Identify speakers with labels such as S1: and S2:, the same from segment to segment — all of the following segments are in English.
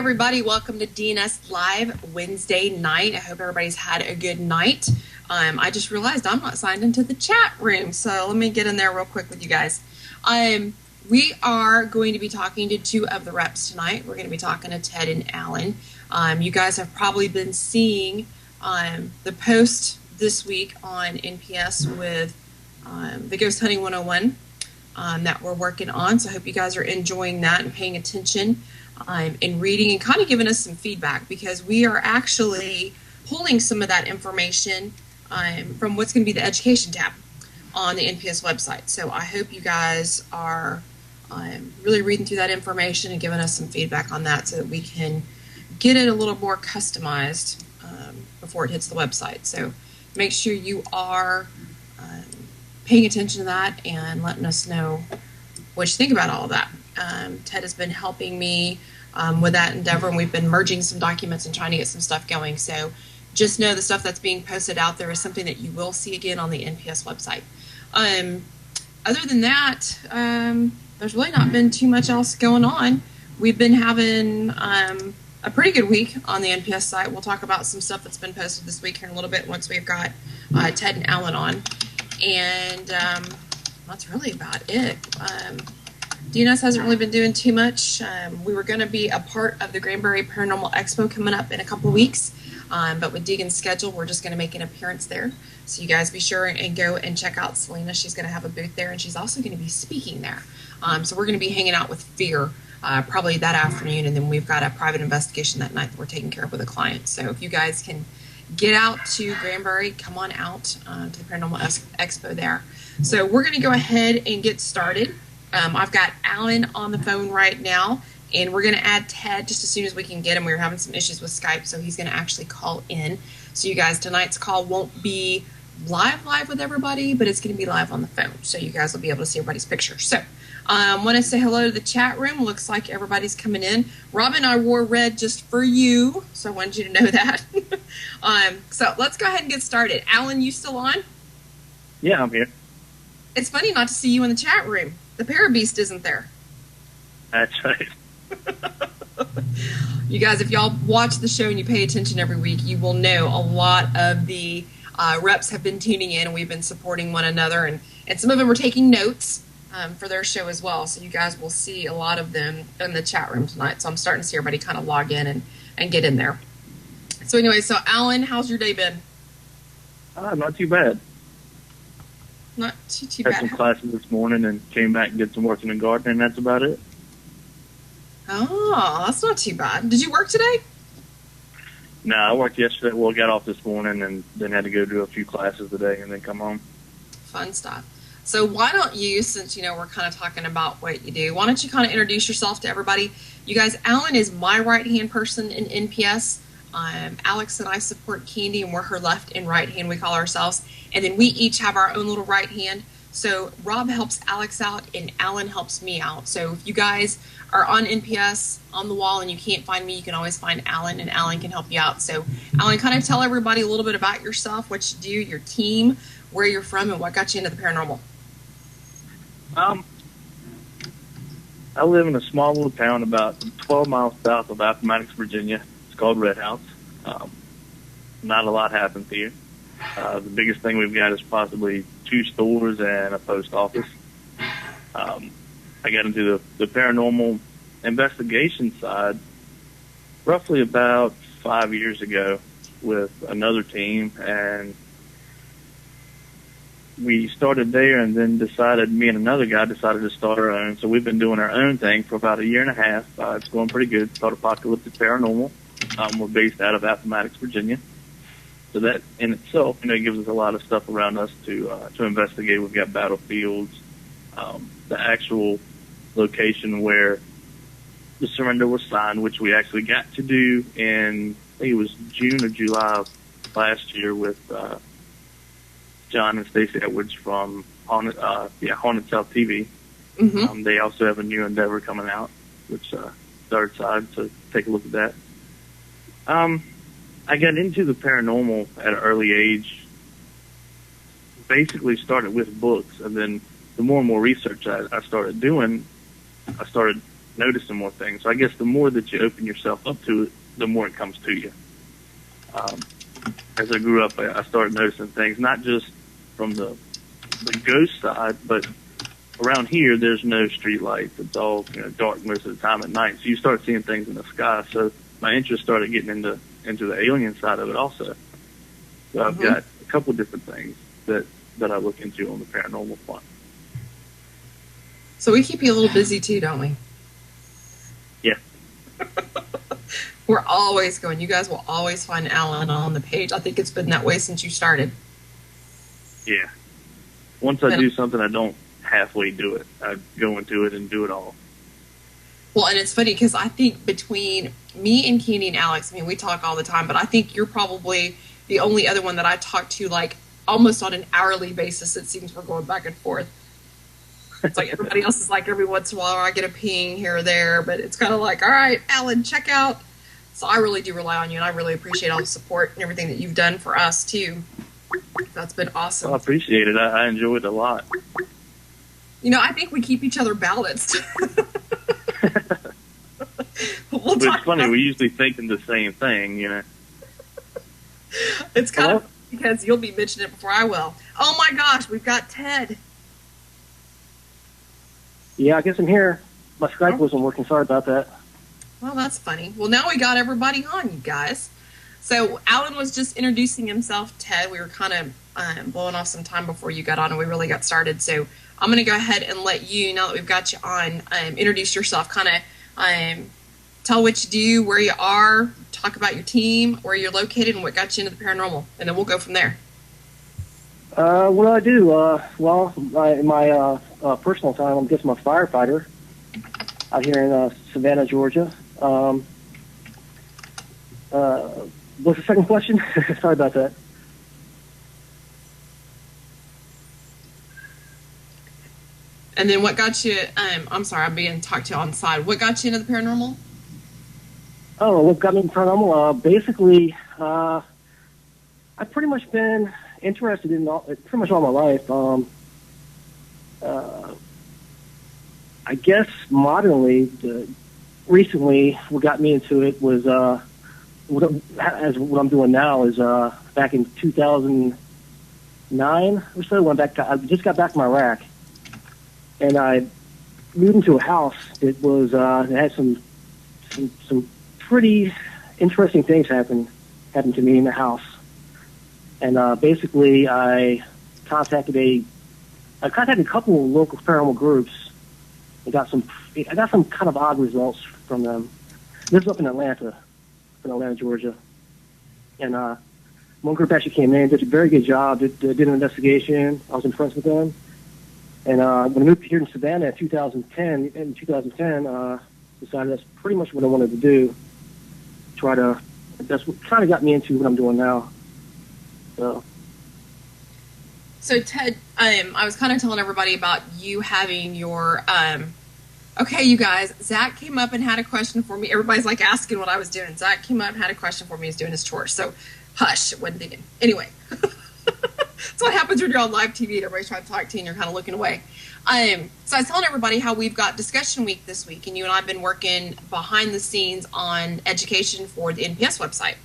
S1: everybody. Welcome to D&S Live Wednesday night. I hope everybody's had a good night. I just realized I'm not signed into the chat room, so let me get in there real quick with you guys. We are going to be talking to two of the reps tonight. We're going to be talking to Ted and Alan. You guys have probably been seeing the post this week on NPS with the Ghost Hunting 101 that we're working on. So I hope you guys are enjoying that and paying attention and reading and kind of giving us some feedback, because we are actually pulling some of that information from what's going to be the education tab on the NPS website. So I hope you guys are really reading through that information and giving us some feedback on that so that we can get it a little more customized before it hits the website. So make sure you are paying attention to that and letting us know what you think about all of that. Ted has been helping me with that endeavor, and we've been merging some documents and trying to get some stuff going. So just know the stuff that's being posted out there is something that you will see again on the NPS website. Other than that, there's really not been too much else going on. We've been having a pretty good week on the NPS site. We'll talk about some stuff that's been posted this week here in a little bit once we've got Ted and Alan on. And that's really about it. D&S hasn't really been doing too much. We were going to be a part of the Granbury Paranormal Expo coming up in a couple weeks, but with Deegan's schedule, we're just going to make an appearance there. So you guys be sure and go and check out Selena. She's going to have a booth there, and she's also going to be speaking there. So we're going to be hanging out with Fear probably that afternoon, and then we've got a private investigation that night that we're taking care of with a client. So if you guys can get out to Granbury, come on out to the Paranormal Expo there. So we're going to go ahead and get started. I've got Alan on the phone right now, and we're going to add Ted just as soon as we can get him. We were having some issues with Skype, so he's going to actually call in. So you guys, tonight's call won't be live with everybody, but it's going to be live on the phone, so you guys will be able to see everybody's picture. So I want to say hello to the chat room. Looks like everybody's coming in. Robin, I wore red just for you, so I wanted you to know that. So let's go ahead and get started. Alan, you still on?
S2: Yeah, I'm here.
S1: It's funny not to see you in the chat room. The Parabeast isn't there.
S2: That's right.
S1: You guys, if y'all watch the show and you pay attention every week, you will know a lot of the reps have been tuning in, and we've been supporting one another, and some of them are taking notes for their show as well. So you guys will see a lot of them in the chat room tonight. So I'm starting to see everybody kind of log in and get in there. So anyway, so Alan, how's your day been?
S2: Not too bad.
S1: Not too
S2: Had
S1: bad.
S2: some classes this morning and came back and did some work in the garden, and that's about it.
S1: Oh, that's not too bad. Did you work today?
S2: No, I worked yesterday. Well, got off this morning and then had to go do a few classes today and then come home.
S1: Fun stuff. So why don't you, since we're kind of talking about what you do, why don't you kind of introduce yourself to everybody? You guys, Alan is my right-hand person in NPS. Alex and I support Candy, and we're her left and right hand, we call ourselves. And then we each have our own little right hand. So Rob helps Alex out, and Alan helps me out. So if you guys are on NPS on the wall and you can't find me, you can always find Alan, and Alan can help you out. So Alan, kind of tell everybody a little bit about yourself, what you do, your team, where you're from, and what got you into the paranormal.
S2: I live in a small little town about 12 miles south of Appomattox, Virginia. It's called Red House. Not a lot happens here. The biggest thing we've got is possibly 2 stores and a post office. I got into the paranormal investigation side roughly about 5 years ago with another team, and we started there and then me and another guy decided to start our own. So we've been doing our own thing for about a year and a half. It's going pretty good. It's called Apocalyptic Paranormal. We're based out of Appomattox, Virginia. So that in itself, gives us a lot of stuff around us to investigate. We've got battlefields, the actual location where the surrender was signed, which we actually got to do in, I think it was June or July of last year with John and Stacey Edwards from Haunted South TV.
S1: Mm-hmm.
S2: They also have a new endeavor coming out, which Third Side, so take a look at that. I got into the paranormal at an early age. Basically started with books, and then the more and more research I started doing, I started noticing more things. So I guess the more that you open yourself up to it, the more it comes to you. As I grew up, I started noticing things, not just from the ghost side, but around here, there's no street lights. It's all dark most of the time at night. So you start seeing things in the sky. So my interest started getting into the alien side of it also. So I've got a couple different things that I look into on the paranormal front.
S1: So we keep you a little busy too, don't we?
S2: Yeah.
S1: We're always going. You guys will always find Alan on the page. I think it's been that way since you started.
S2: Yeah. Once I do something, I don't halfway do it. I go into it and do it all.
S1: Well, and it's funny because I think between me and Kenny and Alex, I mean, we talk all the time, but I think you're probably the only other one that I talk to like almost on an hourly basis. It seems we're going back and forth. It's like everybody else is like every once in a while I get a ping here or there, but it's kind of like, all right, Alan, check out. So I really do rely on you, and I really appreciate all the support and everything that you've done for us too. That's been awesome.
S2: Well, I appreciate it. I enjoy it a lot.
S1: I think we keep each other balanced.
S2: It's funny. We're usually thinking the same thing,
S1: It's kind of because you'll be mentioning it before I will. Oh my gosh, we've got Ted.
S3: Yeah, I guess I'm here. My Skype wasn't working. Sorry about that.
S1: Well, that's funny. Well, now we got everybody on, you guys. So Alan was just introducing himself, Ted. We were kind of blowing off some time before you got on and we really got started. So I'm going to go ahead and let you, now that we've got you on, introduce yourself, kind of tell what you do, where you are, talk about your team, where you're located, and what got you into the paranormal. And then we'll go from there.
S3: What do I do? Well, in my personal time, I'm just a firefighter out here in Savannah, Georgia. What's the second question? Sorry about that.
S1: And then what got you, I'm sorry, I'm being talked to on the side. What got you into the paranormal?
S3: Oh, what got me into paranormal? Basically, I've pretty much been interested in pretty much all my life. I guess modernly, recently, what got me into it was what I'm doing now is back in 2009 or so. I just got back from Iraq, and I moved into a house that was that had some pretty interesting things happen to me in the house. And basically, I contacted a couple of local paranormal groups. I got some kind of odd results from them. This is up in Atlanta, Georgia. And one group actually came in, did a very good job, did an investigation. I was impressed with them. And when I moved here in Savannah in 2010, decided that's pretty much what I wanted to do. That's what kind of got me into what I'm doing now.
S1: So Ted, I was kind of telling everybody about you having your, okay, you guys, Zach came up and had a question for me. Everybody's like asking what I was doing. Zach came up and had a question for me. He's doing his chores. So hush, wasn't thinking. Anyway, that's what happens when you're on live TV and everybody's trying to talk to you and you're kind of looking away. So I was telling everybody how we've got discussion week this week, and you and I have been working behind the scenes on education for the NPS website.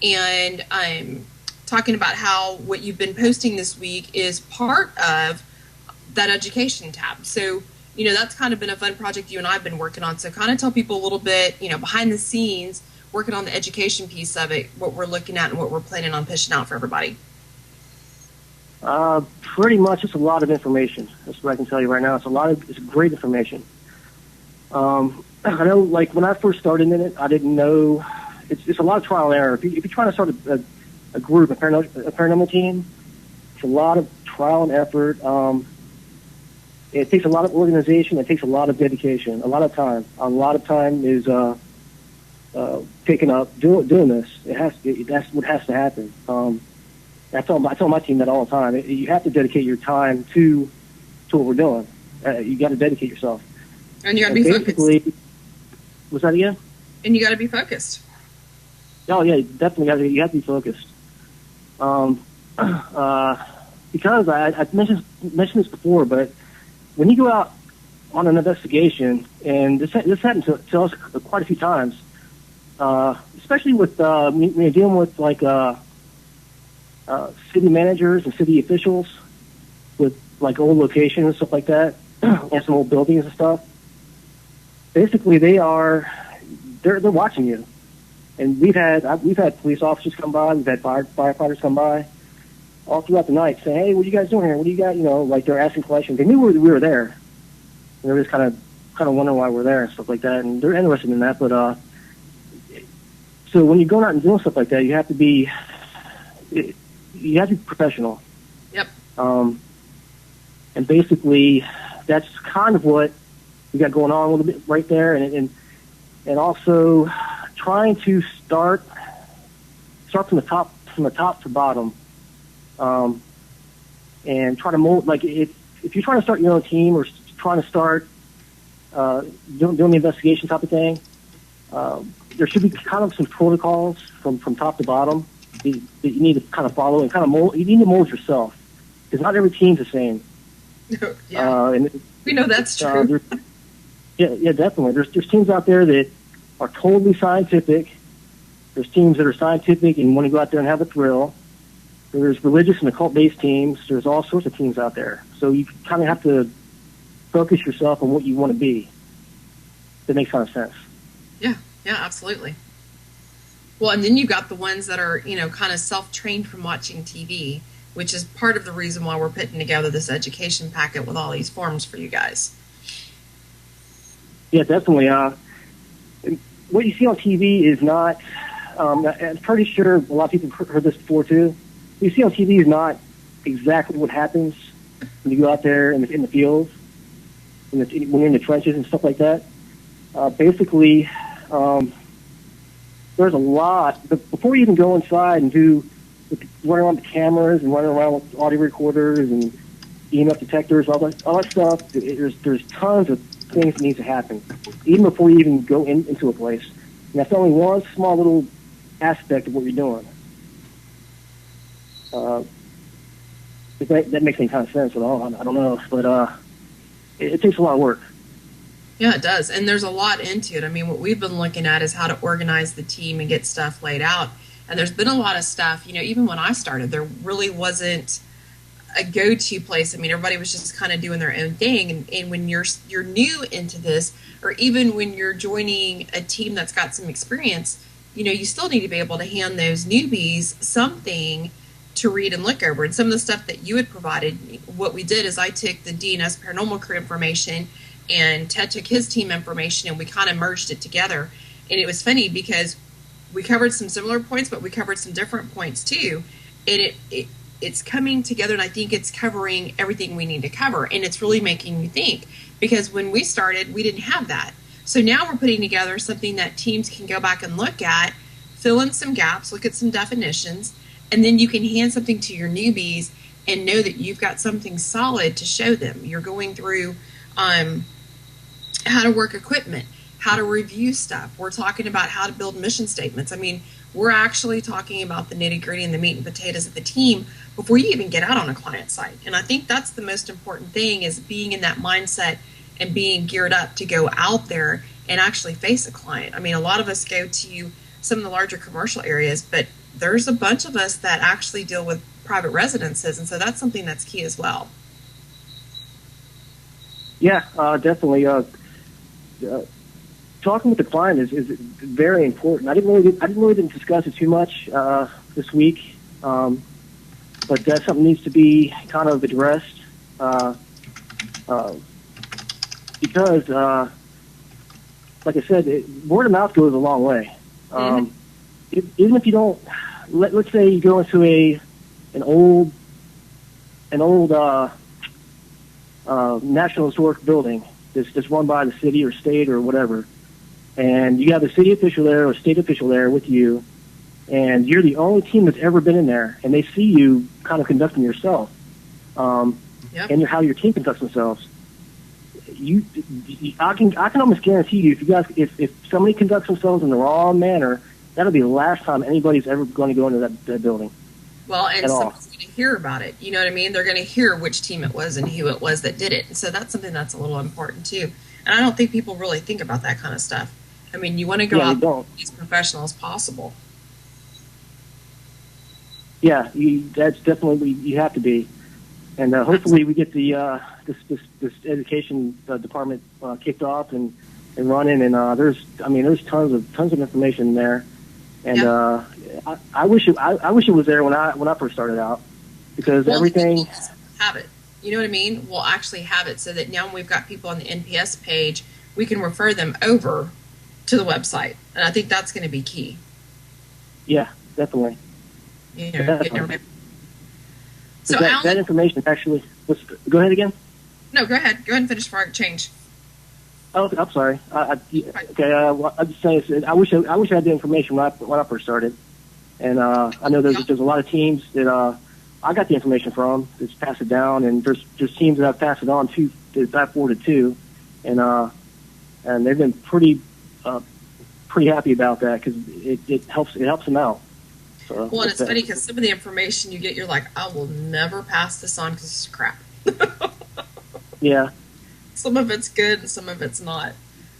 S1: And I'm talking about how what you've been posting this week is part of that education tab. So, that's kind of been a fun project you and I have been working on. So kind of tell people a little bit, behind the scenes, working on the education piece of it, what we're looking at and what we're planning on pushing out for everybody.
S3: Pretty much it's a lot of information. That's what I can tell you right now. It's great information. I know, like, when I first started in it, I didn't know, it's a lot of trial and error. If you're trying to start a group, a paranormal team, it's a lot of trial and effort. It takes a lot of organization. It takes a lot of dedication, a lot of time. A lot of time is taken up doing this. That's what has to happen. I tell my team that all the time. You have to dedicate your time to what we're doing. You got to dedicate yourself.
S1: And you got to be focused.
S3: Was that again?
S1: And you got to be focused.
S3: Oh yeah, definitely. You have to be focused. Because I mentioned this before, but when you go out on an investigation, and this happened to us quite a few times, especially with when you're dealing with like city managers and city officials with like old locations and stuff like that, and some old buildings and stuff. Basically, they're watching you, and we've had police officers come by, we've had firefighters come by, all throughout the night, saying, "Hey, what are you guys doing here? What do you got?" You know, like they're asking questions. They knew we were there, and they were just kind of wondering why we're there and stuff like that, and they're interested in that. But so when you're going out and doing stuff like that, you have to be professional.
S1: Yep.
S3: And basically, that's kind of what we got going on a little bit right there, and also trying to start from the top to bottom, and try to mold. Like if you're trying to start your own team or trying to start doing the investigation type of thing, there should be kind of some protocols from top to bottom that you need to kind of follow and kind of mold. You need to mold yourself, because not every team's the same.
S1: Yeah. And we know that's true.
S3: Yeah, definitely. There's teams out there that are totally scientific. There's teams that are scientific and want to go out there and have a thrill. There's religious and occult-based teams. There's all sorts of teams out there. So you kind of have to focus yourself on what you want to be. That makes kind of sense.
S1: Yeah, absolutely. Well, and then you've got the ones that are, kind of self-trained from watching TV, which is part of the reason why we're putting together this education packet with all these forms for you guys.
S3: Yeah, definitely. What you see on TV is not, I'm pretty sure a lot of people have heard this before too. What you see on TV is not exactly what happens when you go out there in the fields, when you're in the trenches and stuff like that. Basically, there's a lot. Before you even go inside and run around with cameras and run around with audio recorders and EMF detectors, all that stuff, there's tons of things that need to happen, even before you even go into a place. And that's only one small little aspect of what you're doing. If that makes any kind of sense at all, I don't know, but it takes a lot of work.
S1: Yeah, it does, and there's a lot into it. I mean, what we've been looking at is how to organize the team and get stuff laid out. And there's been a lot of stuff, even when I started, there really wasn't a go-to place. I mean, everybody was just kind of doing their own thing. And when you're new into this, or even when you're joining a team that's got some experience, you still need to be able to hand those newbies something to read and look over. And some of the stuff that you had provided, what we did is I took the D&S Paranormal Crew information and Ted took his team information, and we kind of merged it together. And it was funny because we covered some similar points, but we covered some different points too. And it's coming together, and I think it's covering everything we need to cover. And it's really making me think, because when we started, we didn't have that. So now we're putting together something that teams can go back and look at, fill in some gaps, look at some definitions, and then you can hand something to your newbies and know that you've got something solid to show them. You're going through how to work equipment, how to review stuff. We're talking about how to build mission statements. I mean, we're actually talking about the nitty-gritty and the meat and potatoes of the team before you even get out on a client site. And I think that's the most important thing, is being in that mindset and being geared up to go out there and actually face a client. I mean, a lot of us go to some of the larger commercial areas, but there's a bunch of us that actually deal with private residences, and so that's something that's key as well. Yeah,
S3: definitely. Talking with the client is very important. I didn't really discuss it too much this week, but that's something that needs to be kind of addressed because, like I said, word of mouth goes a long way. Even if you don't, let's say you go into an old National Historic building that's run by the city or state or whatever, and you have a city official there or a state official there with you, and you're the only team that's ever been in there, and they see you kind of conducting yourself, and how your team conducts themselves. I can almost guarantee you, if somebody conducts themselves in the wrong manner, that'll be the last time anybody's ever going to go into that building.
S1: Well, and
S3: at all.
S1: someone's going to hear about it. You know what I mean? They're going to hear which team it was and who it was that did it. And so that's something that's a little important too. And I don't think people really think about that kind of stuff. I mean, you want to go
S3: Yeah,
S1: out
S3: they don't.
S1: as professional as possible.
S3: Yeah, that's definitely you have to be, and hopefully we get the this education department kicked off and running. And there's tons of information there, and I wish it was there when I first started out, because everything
S1: have it. You know what I mean? We'll actually have it so that now when we've got people on the NPS page, we can refer them over to the website, and I think that's going to be key.
S3: Yeah, definitely.
S1: You know, so
S3: that information actually. Go ahead again.
S1: No, go ahead. Go ahead and finish before I change.
S3: Oh, I'm sorry. Okay. I'm just saying. I wish I had the information when I first started, and I know there's a lot of teams that I got the information from. That's passed it down, and there's teams that I've passed it on to that I forwarded to, and they've been pretty happy about that, because it helps them out. So,
S1: well, and it's funny because some of the information you get, you're like, I will never pass this on because it's crap.
S3: Yeah.
S1: Some of it's good and some of it's not.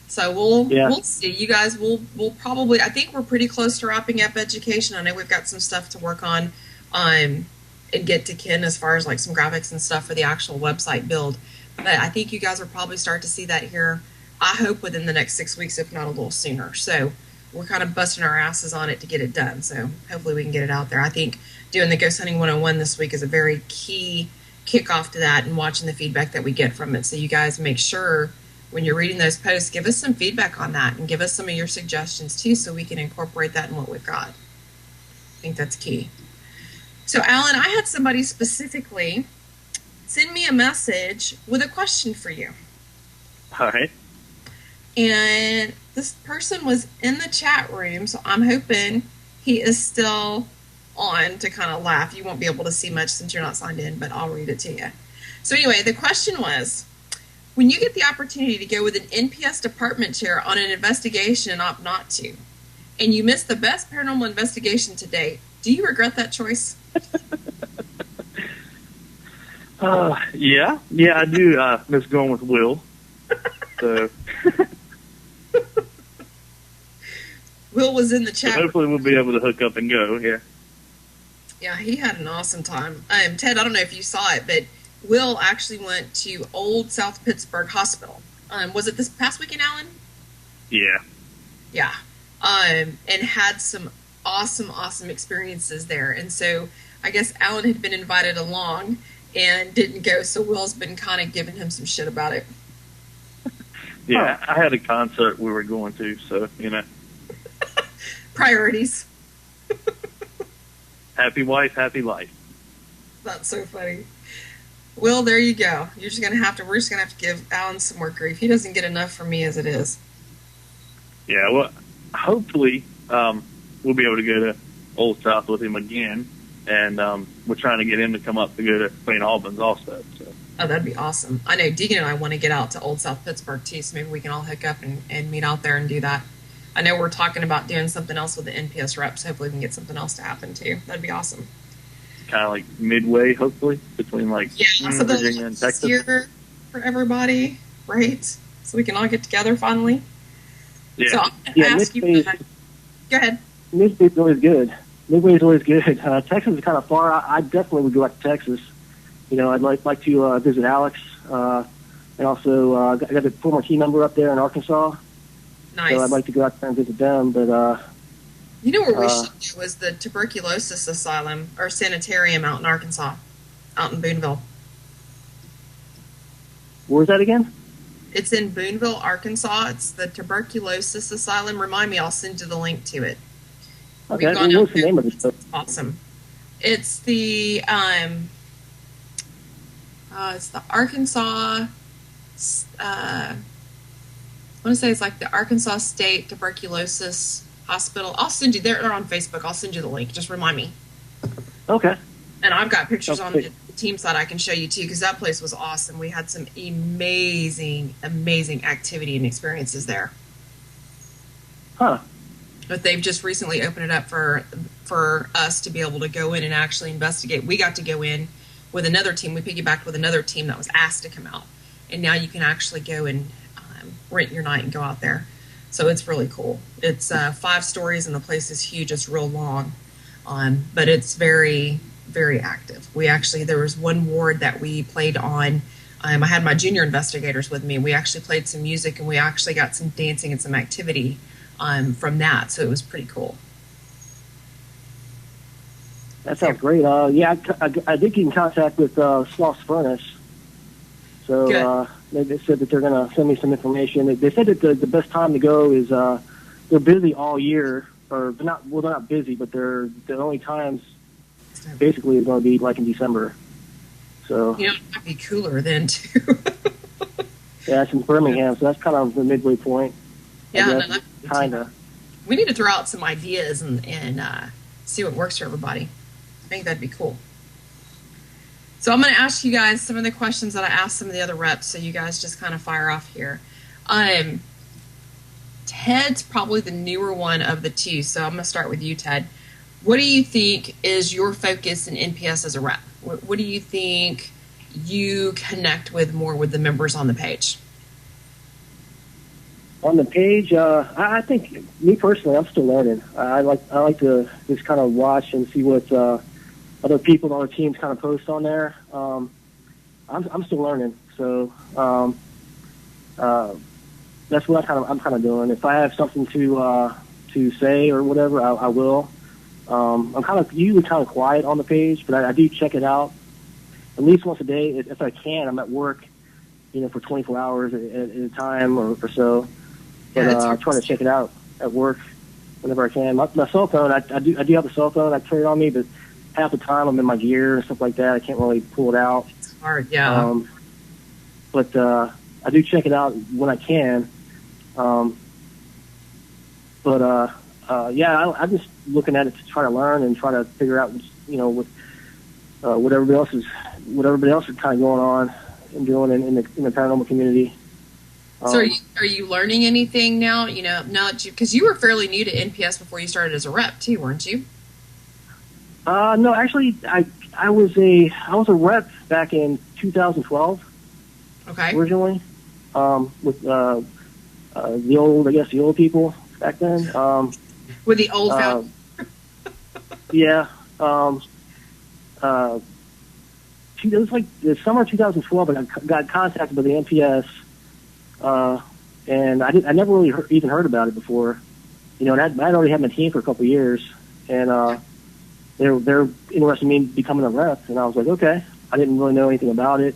S1: So we'll see. You guys, we'll probably, I think we're pretty close to wrapping up education. I know we've got some stuff to work on and get to Ken as far as like some graphics and stuff for the actual website build. But I think you guys will probably start to see that here, I hope within the next 6 weeks, if not a little sooner. So we're kind of busting our asses on it to get it done. So hopefully we can get it out there. I think doing the Ghost Hunting 101 this week is a very key kickoff to that, and watching the feedback that we get from it. So you guys make sure when you're reading those posts, give us some feedback on that and give us some of your suggestions too, so we can incorporate that in what we've got. I think that's key. So Alan, I had somebody specifically send me a message with a question for you.
S2: All right.
S1: And this person was in the chat room, so I'm hoping he is still on to kind of laugh. You won't be able to see much since you're not signed in, but I'll read it to you. So anyway, the question was, when you get the opportunity to go with an NPS department chair on an investigation and opt not to, and you miss the best paranormal investigation to date, do you regret that choice?
S2: Yeah, I do miss going with Will. So
S1: Will was in the chat.
S2: So hopefully we'll be able to hook up and go.
S1: Yeah, he had an awesome time. Ted, I don't know if you saw it, but Will actually went to Old South Pittsburgh Hospital. Was it this past weekend, Alan?
S2: Yeah.
S1: Yeah. And had some awesome experiences there. And so I guess Alan had been invited along and didn't go, so Will's been kind of giving him some shit about it.
S2: Yeah, I had a concert we were going to, so,
S1: Priorities.
S2: Happy wife, happy life.
S1: That's so funny. Will, there you go. We're just gonna have to give Alan some more grief. He doesn't get enough from me as it is.
S2: Yeah, well, hopefully we'll be able to go to Old South with him again, and we're trying to get him to come up to go to St. Albans also. So.
S1: Oh, that'd be awesome. I know Deegan and I want to get out to Old South Pittsburgh too, so maybe we can all hook up and meet out there and do that. I know we're talking about doing something else with the NPS reps. Hopefully we can get something else to happen too. That'd be awesome.
S2: Kind of like midway, hopefully, between Virginia and Texas.
S1: Here for everybody, right? So we can all get together finally.
S2: Yeah.
S1: So I'll ask you. Go ahead.
S3: Midway's always good. Midway's always good. Texas is kind of far. I definitely would go out to Texas. I'd like to visit Alex, and also I got a former team member up there in Arkansas.
S1: Nice.
S3: So I'd like to go out there and visit them, but
S1: you know where we should go was the tuberculosis asylum or sanitarium out in Arkansas, out in Boonville.
S3: Where's that again?
S1: It's in Boonville, Arkansas. It's the tuberculosis asylum. Remind me, I'll send you the link to it.
S3: Okay, what's the name of it?
S1: It's awesome. It's the Arkansas. I want to say it's like the Arkansas State Tuberculosis Hospital. I'll send you. They're on Facebook. I'll send you the link. Just remind me.
S3: Okay.
S1: And I've got pictures on the team site I can show you too, because that place was awesome. We had some amazing activity and experiences there.
S3: Huh.
S1: but they've just recently opened it up for us to be able to go in and actually investigate. We got to go in with another team. We piggybacked with another team that was asked to come out, and now you can actually go and rent your night and go out there. So it's really cool. It's 5 stories, and the place is huge. It's real long, but it's very, very active. There was one ward that we played on. I had my junior investigators with me. We actually played some music, and we actually got some dancing and some activity from that. So it was pretty cool.
S3: That sounds great. Yeah, I did get in contact with Sloss Furnace. So they said that they're going to send me some information. They said that the best time to go is they're busy all year, or they're not busy, but the only times basically is going to be like in December. So
S1: it might be cooler then too.
S3: Yeah, it's in Birmingham, so that's kind of the midway point.
S1: Yeah,
S3: kind of.
S1: We need to throw out some ideas and see what works for everybody. I think that'd be cool. So I'm going to ask you guys some of the questions that I asked some of the other reps, so you guys just kind of fire off here. Ted's probably the newer one of the two, so I'm going to start with you, Ted. What do you think is your focus in NPS as a rep? What do you think you connect with more with the members on the page?
S3: On the page, I think, me personally, I'm still learning. I like to just kind of watch and see what other people on other teams kind of post on there. I'm still learning, so that's what I'm kind of doing. If I have something to say or whatever, I will. I'm usually kind of quiet on the page, but I do check it out at least once a day if I can. I'm at work, for 24 hours at a time or so. But I'm trying to check it out at work whenever I can. My cell phone, I do have a cell phone. I carry it on me, but half the time I'm in my gear and stuff like that. I can't really pull it out.
S1: It's hard, yeah.
S3: But I do check it out when I can. Yeah, I'm just looking at it to try to learn and try to figure out, what everybody else is kind of going on and doing in the paranormal community.
S1: So are you learning anything now? Now that because you were fairly new to NPS before you started as a rep too, weren't you?
S3: No, actually, I was a rep back in 2012.
S1: Okay.
S3: Originally, with the old people back then.
S1: With the old found.
S3: Yeah. It was like the summer of 2012. I got contacted by the NPS. And I never really even heard about it before, and I'd already had my team for a couple of years, and they're interested in me becoming a rep, and I was like, okay. I didn't really know anything about it,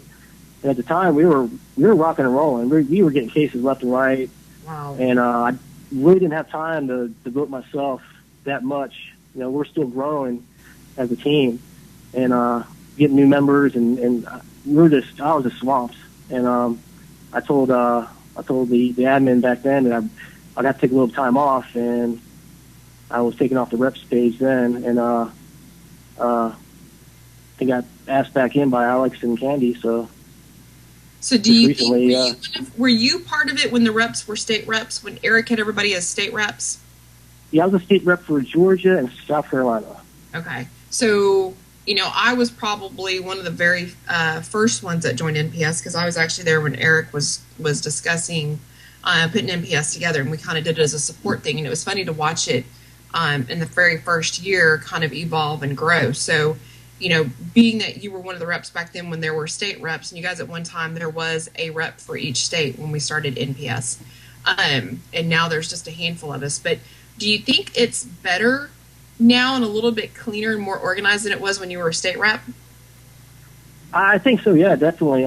S3: and at the time we were rocking and rolling. We were getting cases left and right.
S1: Wow.
S3: And I really didn't have time to devote myself that much. We're still growing as a team, and getting new members, and I was just swamped, and I told the admin back then that I'd have to take a little time off, and I was taken off the reps page then, and I got asked back in by Alex and Candy. So
S1: do you think, were you part of it when the reps were state reps, when Eric had everybody as state reps?
S3: Yeah, I was a state rep for Georgia and South Carolina.
S1: Okay. So, I was probably one of the very first ones that joined NPS, because I was actually there when Eric was discussing putting NPS together, and we kind of did it as a support thing. And it was funny to watch it in the very first year kind of evolve and grow. So, being that you were one of the reps back then when there were state reps, and you guys at one time there was a rep for each state when we started NPS. And now there's just a handful of us. But do you think it's better now and a little bit cleaner and more organized than it was when you were a state rep?
S3: I think so, yeah, definitely.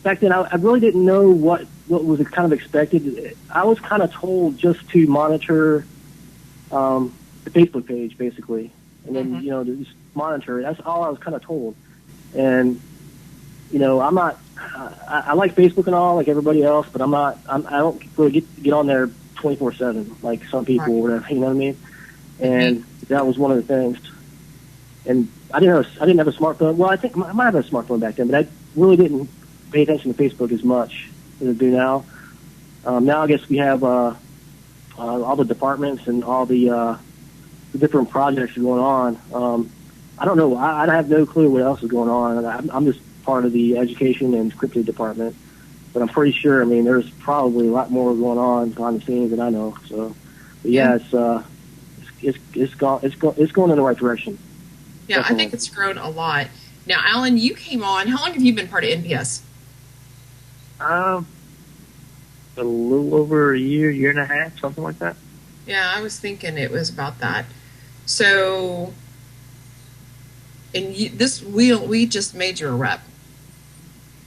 S3: Back then, I really didn't know what was kind of expected. I was kind of told just to monitor the Facebook page, basically, and then to just monitor it. That's all I was kind of told. And I'm not. I like Facebook and all, like everybody else, but I don't really get on there 24/7 like some people or whatever. You know what I mean? And that was one of the things. And I didn't have a smartphone. Well, I think I might have a smartphone back then, but I really didn't pay attention to Facebook as much as I do now. Now I guess we have all the departments and all the different projects going on. I don't know. I have no clue what else is going on. I'm just part of the education and scripted department, but I'm pretty sure. I mean, there's probably a lot more going on behind the scenes than I know. So, but yeah, it's going in the right direction.
S1: Yeah, definitely. I think it's grown a lot. Now, Alan, you came on. How long have you been part of NPS?
S2: A little over a year and a half, something like that.
S1: Yeah, I was thinking it was about that. So, and we just made you a rep.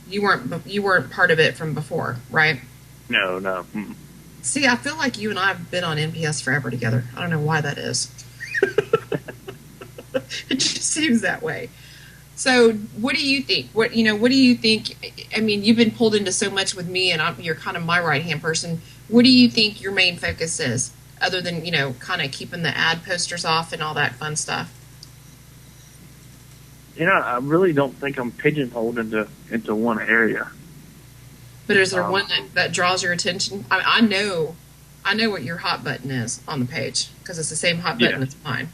S1: You weren't part of it from before, right?
S2: No. Mm-mm.
S1: See, I feel like you and I have been on NPS forever together. I don't know why that is. It just seems that way. So, what do you think? What do you think? I mean, you've been pulled into so much with me, and you're kind of my right-hand person. What do you think your main focus is, other than, kind of keeping the ad posters off and all that fun stuff?
S2: I really don't think I'm pigeonholed into one area.
S1: But is there one that draws your attention? I know what your hot button is on the page, because it's the same hot button as mine.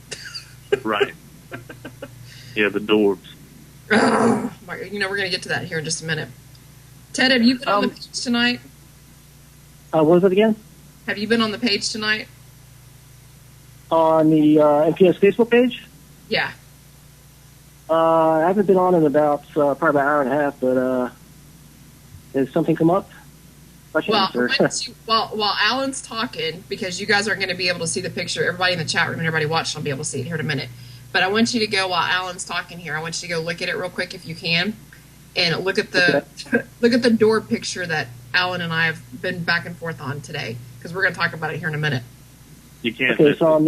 S2: Right. Yeah, the Dorbs.
S1: Oh, we're going to get to that here in just a minute. Ted, have you been on the page tonight?
S3: What was it again?
S1: Have you been on the page tonight?
S3: On the NPS Facebook page?
S1: Yeah.
S3: I haven't been on in about probably about an hour and a half, but has something come up?
S1: While Alan's talking, because you guys aren't going to be able to see the picture, everybody in the chat room and everybody watching will be able to see it here in a minute. But I want you to go, while Alan's talking here, I want you to go look at it real quick if you can, and look at the look at the door picture that Alan and I have been back and forth on today, because we're going to talk about it here in a minute.
S2: You can't.
S3: Okay, so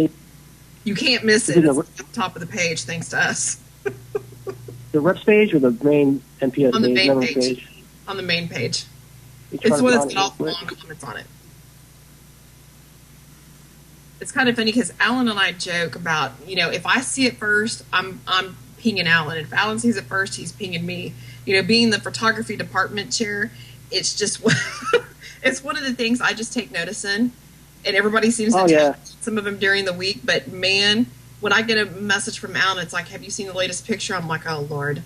S1: you can't miss it. It's at the top of the page, thanks to us.
S3: The reps page or the main NPS
S1: on the
S3: page?
S1: Main page. On the main page. It's one that's got all the long comments on it. It's kind of funny because Alan and I joke about, if I see it first, I'm pinging Alan. If Alan sees it first, he's pinging me. Being the photography department chair, it's just it's one of the things I just take notice in, and everybody seems to take some of them during the week. But man, when I get a message from Alan, it's like, "Have you seen the latest picture?" I'm like, "Oh Lord."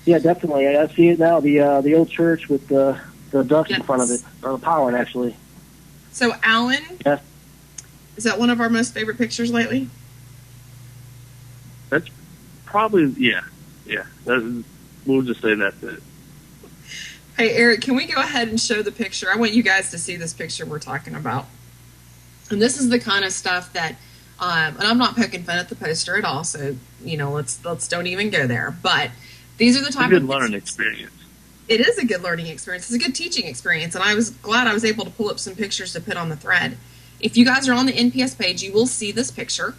S3: Yeah, definitely. I see it now. The old church with the ducks in front of it, or the pollen actually.
S1: So Alan, is that one of our most favorite pictures lately?
S2: That's probably yeah. We'll just say that's it.
S1: Hey Eric, can we go ahead and show the picture? I want you guys to see this picture we're talking about. And this is the kind of stuff that, and I'm not poking fun at the poster at all. So let's don't even go there. But these are the type of
S2: learning experience.
S1: It is a good learning experience. It's a good teaching experience. And I was glad I was able to pull up some pictures to put on the thread. If you guys are on the NPS page, you will see this picture.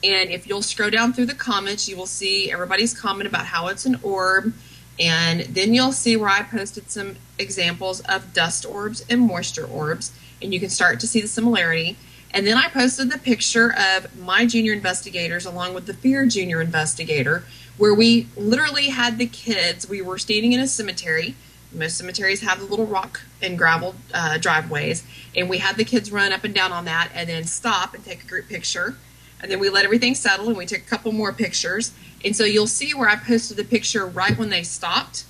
S1: And if you'll scroll down through the comments, you will see everybody's comment about how it's an orb. And then you'll see where I posted some examples of dust orbs and moisture orbs. And you can start to see the similarity. And then I posted the picture of my junior investigators along with the Fear junior investigator, where we literally had the kids. We were standing in a cemetery. Most cemeteries have the little rock and gravel driveways. And we had the kids run up and down on that and then stop and take a group picture. And then we let everything settle and we took a couple more pictures. And so you'll see where I posted the picture right when they stopped.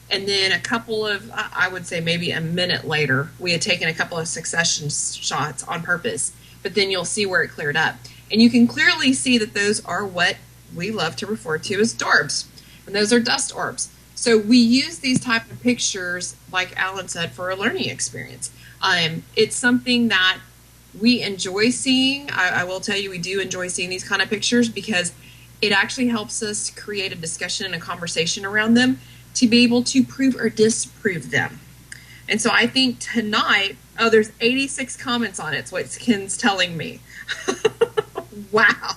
S1: And then a couple of, I would say maybe a minute later, we had taken a couple of succession shots on purpose. But then you'll see where it cleared up. And you can clearly see that those are what we love to refer to as dorbs. And those are dust orbs. So we use these type of pictures, like Alan said, for a learning experience. It's something that we enjoy seeing. I will tell you, we do enjoy seeing these kind of pictures because it actually helps us create a discussion and a conversation around them to be able to prove or disprove them. And so I think tonight, there's 86 comments on it. It's what Ken's telling me. Wow.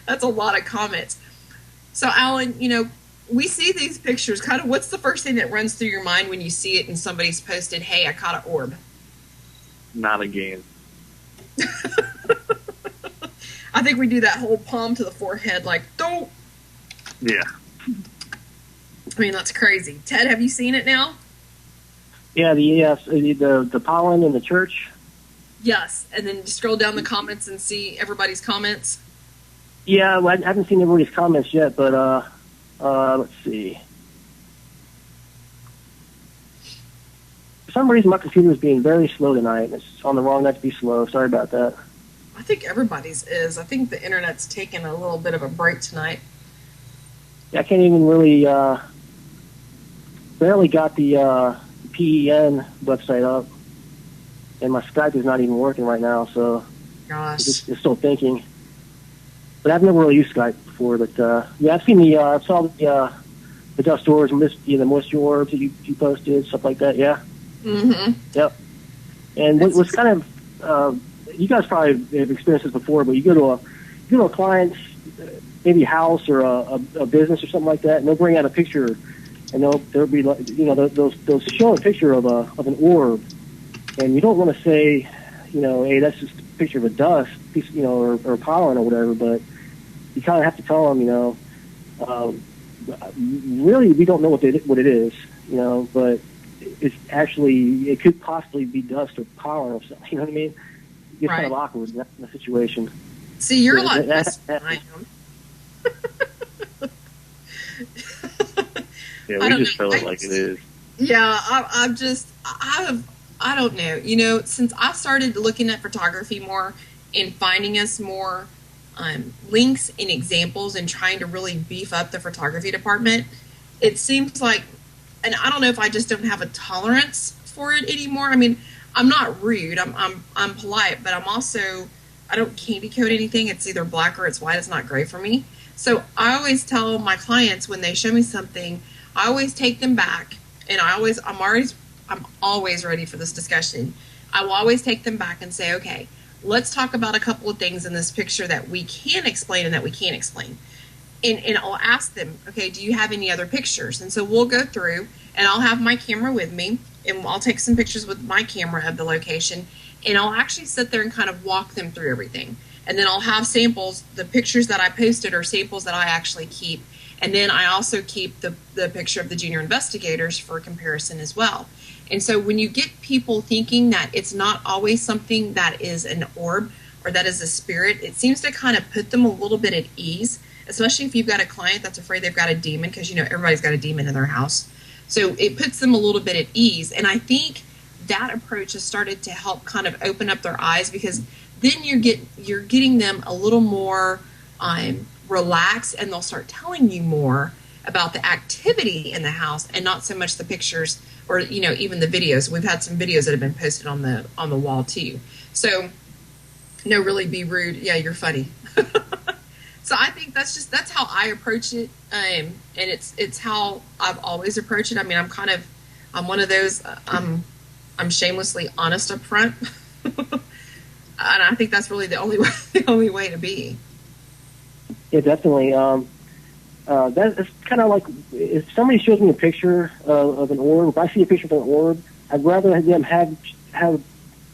S1: That's a lot of comments. So Alan, we see these pictures. Kind of, what's the first thing that runs through your mind when you see it and somebody's posted, "Hey, I caught an orb"?
S2: Not again.
S1: I think we do that whole palm to the forehead, like, don't.
S2: Yeah.
S1: I mean, that's crazy. Ted, have you seen it now?
S3: Yeah, the pollen in the church.
S1: Yes, and then scroll down the comments and see everybody's comments.
S3: Yeah, well, I haven't seen everybody's comments yet, but let's see. For some reason, my computer is being very slow tonight. It's on the wrong night to be slow. Sorry about that.
S1: I think everybody's is. I think the internet's taking a little bit of a break tonight.
S3: Yeah, I can't even really, barely got the PEN website up, and my Skype is not even working right now, so
S1: Gosh.
S3: it's still thinking. But I've never really used Skype before, but yeah, I've seen I saw the dust storage and the moisture orbs that you posted, stuff like that, yeah.
S1: Mm-hmm.
S3: Yep. And what's kind of, you guys probably have experienced this before, but you go to a client's maybe house or a business or something like that, and they'll bring out a picture, and they'll be like, they'll show a picture of an orb, and you don't want to say, hey, that's just a picture of a dust piece, or pollen or whatever, but you kind of have to tell them, really we don't know what it is, but it's actually, it could possibly be dust or pollen or something. You know what I mean? It's kind of awkward in that situation.
S1: See, you're a lot less than I am.
S2: Yeah, we just feel it like it is.
S1: Yeah, I don't know. Since I started looking at photography more and finding us more links and examples and trying to really beef up the photography department, it seems like, and I don't know if I just don't have a tolerance for it anymore. I mean, I'm not rude. I'm polite, but I'm also, I don't candy coat anything. It's either black or it's white. It's not gray for me. So I always tell my clients when they show me something, I always take them back, and I'm always ready for this discussion. I will always take them back and say, okay, let's talk about a couple of things in this picture that we can explain and that we can't explain. And I'll ask them, okay, do you have any other pictures? And so we'll go through, and I'll have my camera with me, and I'll take some pictures with my camera of the location, and I'll actually sit there and kind of walk them through everything. And then I'll have samples. The pictures that I posted are samples that I actually keep. And then I also keep the picture of the junior investigators for comparison as well. And so when you get people thinking that it's not always something that is an orb or that is a spirit, it seems to kind of put them a little bit at ease, especially if you've got a client that's afraid they've got a demon, because, everybody's got a demon in their house. So it puts them a little bit at ease. And I think that approach has started to help kind of open up their eyes, because then you're getting them a little more relaxed, and they'll start telling you more about the activity in the house and not so much the pictures or even the videos. We've had some videos that have been posted on the wall too. So no, really be rude. Yeah, you're funny. So I think that's how I approach it, and it's how I've always approached it. I mean, I'm one of those. I'm shamelessly honest up front. And I think that's really the only way to be.
S3: Yeah, definitely. That's kind of like if somebody shows me a picture of an orb. If I see a picture of an orb, I'd rather them have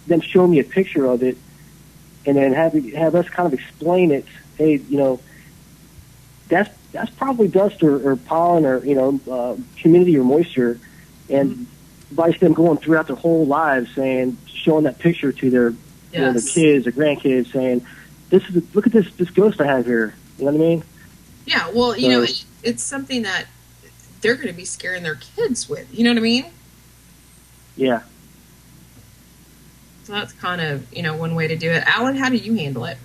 S3: them show me a picture of it, and then have us kind of explain it. Hey, that's probably dust or pollen or humidity or moisture, and advise them going throughout their whole lives showing that picture to their their kids or grandkids, saying, look at this ghost I have here. You know what I mean?
S1: Yeah, well, it's something that they're going to be scaring their kids with. You know what I mean?
S3: Yeah.
S1: So that's kind of, one way to do it. Alan, how do you handle it?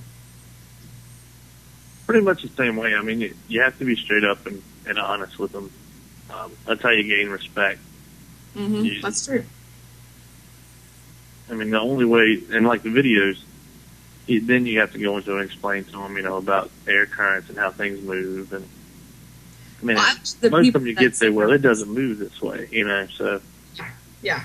S2: Pretty much the same way. I mean, you have to be straight up and honest with them. That's how you gain respect.
S1: Mm-hmm. That's true.
S2: I mean, the only way, and like the videos, then you have to go into and explain to them, about air currents and how things move. And I mean, most of them you get say, well, it doesn't move this way, so.
S1: Yeah.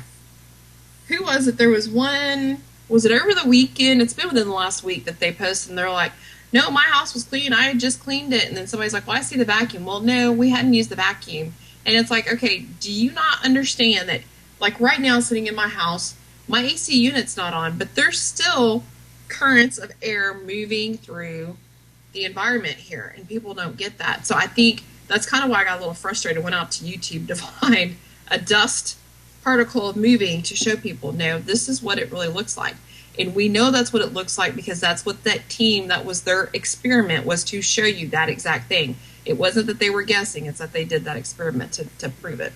S1: Who was it? There was one, was it over the weekend? It's been within the last week that they posted, and they're like, no, my house was clean. I had just cleaned it. And then somebody's like, well, I see the vacuum. Well, no, we hadn't used the vacuum. And it's like, okay, do you not understand that, like right now sitting in my house, my AC unit's not on, but there's still currents of air moving through the environment here, and people don't get that. So I think that's kind of why I got a little frustrated. Went out to YouTube to find a dust particle of moving to show people, no, this is what it really looks like. And we know that's what it looks like because that's what that team, that was their experiment, was to show you that exact thing. It wasn't that they were guessing, it's that they did that experiment to prove it.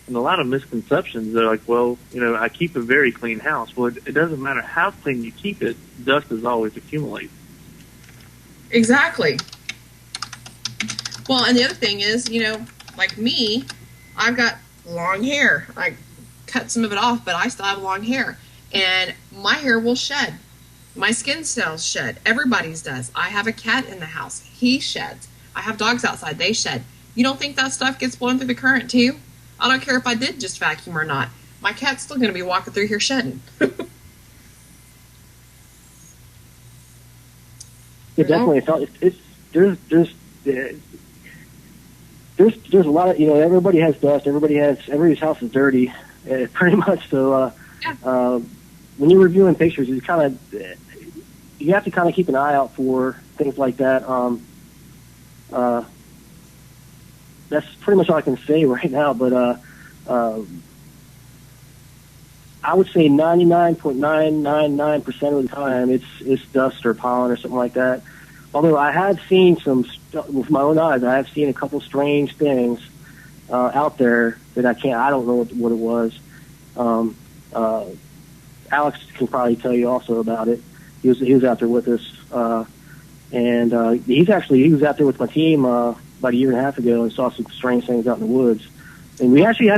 S2: And a lot of misconceptions, they're like, well, I keep a very clean house. Well, it doesn't matter how clean you keep it, dust is always accumulating.
S1: Exactly. Well, and the other thing is, like me, I've got long hair. I cut some of it off, but I still have long hair. And my hair will shed. My skin cells shed. Everybody's does. I have a cat in the house. He sheds. I have dogs outside. They shed. You don't think that stuff gets blown through the current too? I don't care if I did just vacuum or not. My cat's still going to be walking through here shedding.
S3: It definitely felt there's a lot of everybody has dust. Everybody's house is dirty, pretty much. So when you're reviewing pictures, you have to kind of keep an eye out for things like that. That's pretty much all I can say right now. But I would say 99.999% of the time it's dust or pollen or something like that. Although I have seen with my own eyes, I have seen a couple strange things out there that I don't know what it was. Alex can probably tell you also about it. He was out there with us, and he was out there with my team about a year and a half ago and saw some strange things out in the woods. And we actually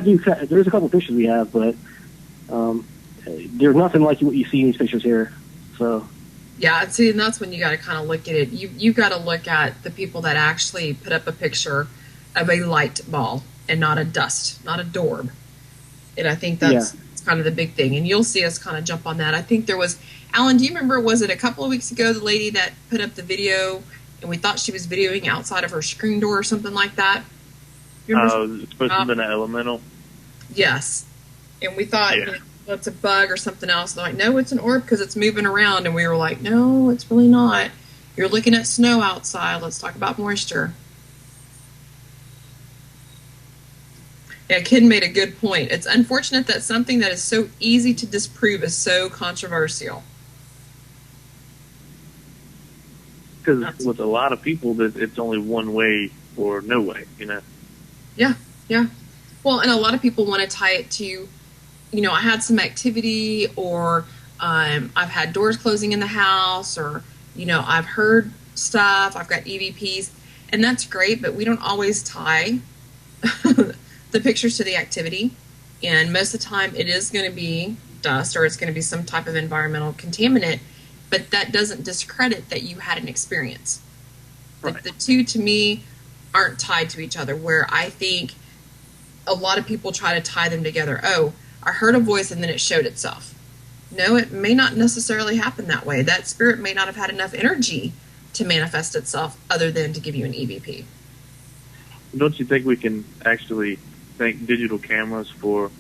S3: there's a couple pictures we have, but there's nothing like what you see in these pictures here. So.
S1: Yeah, see, and that's when you got to kind of look at it. You got to look at the people that actually put up a picture of a light ball and not a dust, not a daub. And I think that's kind of the big thing. And you'll see us kind of jump on that. I think there was, Alan, do you remember, was it a couple of weeks ago, the lady that put up the video and we thought she was videoing outside of her screen door or something like that?
S2: It's supposed to have been an elemental.
S1: Yes. And we thought, it's a bug or something else. They're like, no, it's an orb because it's moving around. And we were like, no, it's really not. You're looking at snow outside. Let's talk about moisture. Yeah, Kid made a good point. It's unfortunate that something that is so easy to disprove is so controversial.
S2: Because with a lot of people, it's only one way or no way,
S1: Yeah. Well, and a lot of people want to tie it to, I had some activity, or I've had doors closing in the house, or, I've heard stuff, I've got EVPs, and that's great, but we don't always tie the pictures to the activity. And most of the time it is going to be dust, or it's going to be some type of environmental contaminant, but that doesn't discredit that you had an experience. Right. The two, to me, aren't tied to each other, where I think a lot of people try to tie them together. Oh, I heard a voice and then it showed itself. No, it may not necessarily happen that way. That spirit may not have had enough energy to manifest itself other than to give you an EVP.
S2: Don't you think we can actually thank digital cameras for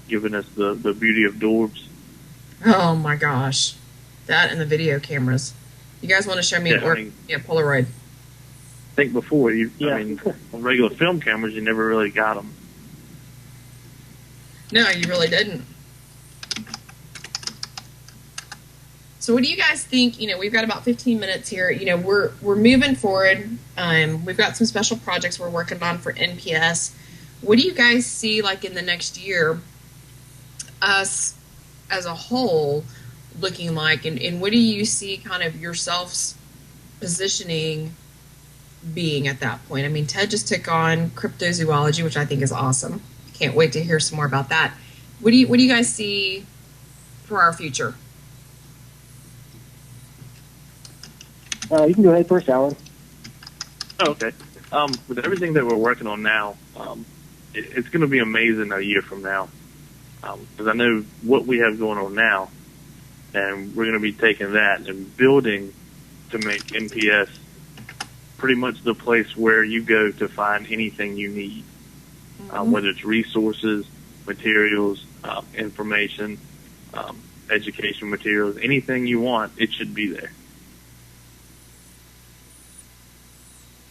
S2: giving us the beauty of daubs?
S1: Oh my gosh. That and the video cameras. You guys want to show me a Polaroid?
S2: I think before, on regular film cameras, you never really got them.
S1: No, you really didn't. So what do you guys think? We've got about 15 minutes here. We're moving forward. We've got some special projects we're working on for NPS. What do you guys see, like, in the next year, us as a whole looking like? And what do you see kind of yourselves positioning being at that point? I mean, Ted just took on cryptozoology, which I think is awesome. Can't wait to hear some more about that. What do you guys see for our future?
S3: You can go ahead first, Alan.
S2: Oh, okay. With everything that we're working on now, it's going to be amazing a year from now. Because I know what we have going on now, and we're going to be taking that and building to make NPS pretty much the place where you go to find anything you need. Whether it's resources, materials, information, education materials, anything you want, it should be there.